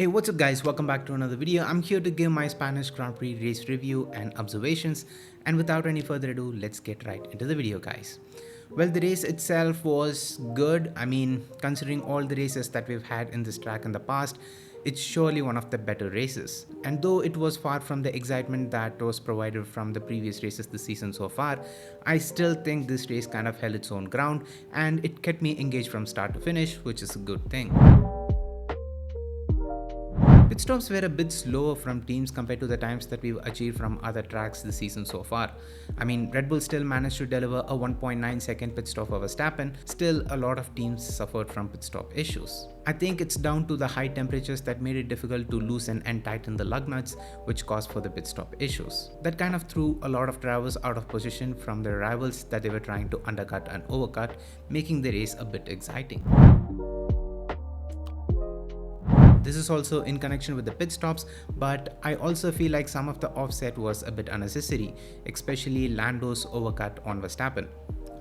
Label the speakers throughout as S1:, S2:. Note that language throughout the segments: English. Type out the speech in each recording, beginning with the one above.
S1: Hey, what's up guys, welcome back to another video. I'm here to give my Spanish Grand Prix race review and observations, and without any further ado, let's get right into the video guys. Well, the race itself was good. Considering all the races that we've had in this track in the past, it's surely one of the better races. And though it was far from the excitement that was provided from the previous races this season so far, I still think this race kind of held its own ground and it kept me engaged from start to finish, which is a good thing. Pit stops were a bit slower from teams compared to the times that we've achieved from other tracks this season so far. Red Bull still managed to deliver a 1.9 second pit stop for Verstappen. Still, a lot of teams suffered from pit stop issues. I think it's down to the high temperatures that made it difficult to loosen and tighten the lug nuts, which caused for the pit stop issues. That kind of threw a lot of drivers out of position from their rivals that they were trying to undercut and overcut, making the race a bit exciting. This is also in connection with the pit stops, but I also feel like some of the offset was a bit unnecessary, especially Lando's overcut on Verstappen.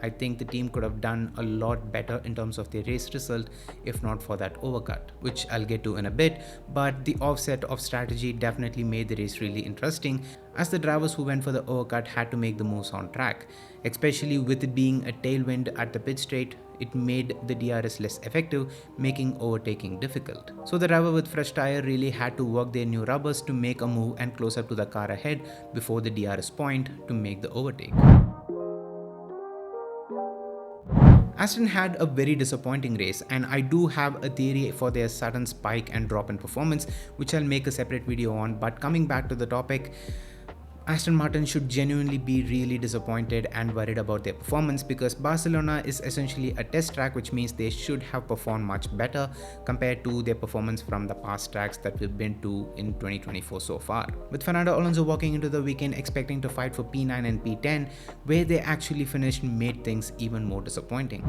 S1: I think the team could have done a lot better in terms of their race result if not for that overcut, which I'll get to in a bit, but the offset of strategy definitely made the race really interesting as the drivers who went for the overcut had to make the moves on track. Especially with it being a tailwind at the pit straight, it made the DRS less effective, making overtaking difficult. So the driver with fresh tire really had to work their new rubbers to make a move and close up to the car ahead before the DRS point to make the overtake. Aston had a very disappointing race, and I do have a theory for their sudden spike and drop in performance, which I'll make a separate video on. But coming back to the topic, Aston Martin should genuinely be really disappointed and worried about their performance, because Barcelona is essentially a test track, which means they should have performed much better compared to their performance from the past tracks that we've been to in 2024 so far. With Fernando Alonso walking into the weekend expecting to fight for P9 and P10, where they actually finished made things even more disappointing.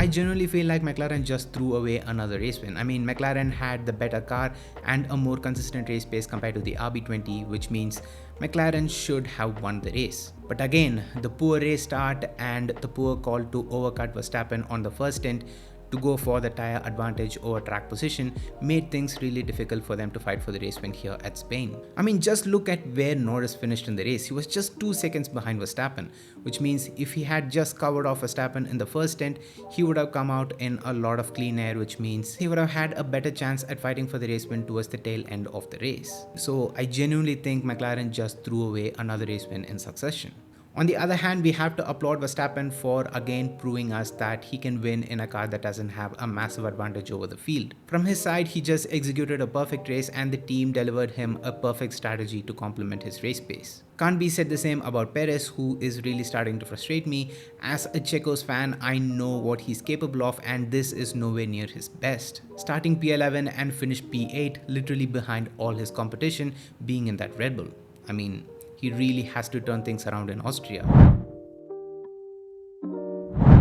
S1: I genuinely feel like McLaren just threw away another race win. McLaren had the better car and a more consistent race pace compared to the RB20, which means McLaren should have won the race. But again, the poor race start and the poor call to overcut Verstappen on the first stint to go for the tire advantage over track position made things really difficult for them to fight for the race win here at Spain. Just look at where Norris finished in the race. He was just 2 seconds behind Verstappen, which means if he had just covered off Verstappen in the first stint, he would have come out in a lot of clean air, which means he would have had a better chance at fighting for the race win towards the tail end of the race. So I genuinely think McLaren just threw away another race win in succession. On the other hand, we have to applaud Verstappen for again proving us that he can win in a car that doesn't have a massive advantage over the field. From his side, he just executed a perfect race and the team delivered him a perfect strategy to complement his race pace. Can't be said the same about Perez, who is really starting to frustrate me. As a Checo's fan, I know what he's capable of, and this is nowhere near his best. Starting P11 and finished P8, literally behind all his competition being in that Red Bull. He really has to turn things around in Austria.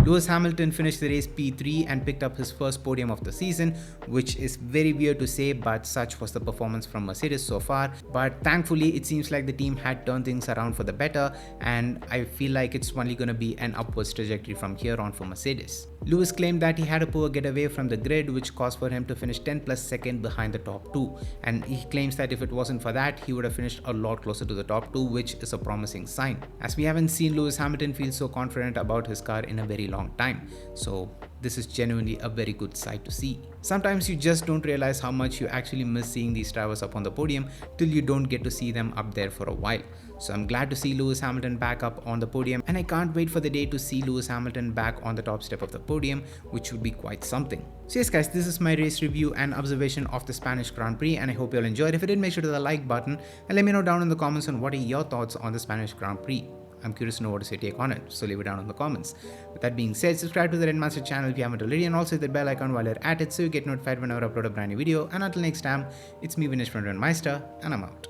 S1: Lewis Hamilton finished the race P3 and picked up his first podium of the season, which is very weird to say, but such was the performance from Mercedes so far. But thankfully, it seems like the team had turned things around for the better, and I feel like it's only going to be an upwards trajectory from here on for Mercedes. Lewis claimed that he had a poor getaway from the grid, which caused for him to finish 10 plus seconds behind the top 2, and he claims that if it wasn't for that, he would have finished a lot closer to the top 2, which is a promising sign, as we haven't seen Lewis Hamilton feel so confident about his car in a very long time. So this is genuinely a very good sight to see. Sometimes you just don't realize how much you actually miss seeing these drivers up on the podium till you don't get to see them up there for a while. So I'm glad to see Lewis Hamilton back up on the podium, and I can't wait for the day to see Lewis Hamilton back on the top step of the podium, which would be quite something. So yes guys, this is my race review and observation of the Spanish Grand Prix, and I hope you all enjoyed. If you did, make sure to hit the like button and let me know down in the comments on what are your thoughts on the Spanish Grand Prix. I'm curious to know what is your take on it, so leave it down in the comments. With that being said, subscribe to the Red Master channel if you haven't already, and also hit the bell icon while you're at it so you get notified whenever I upload a brand new video. And until next time, it's me Vinesh from Red Meister, and I'm out.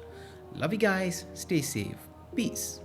S1: Love you guys, stay safe, peace.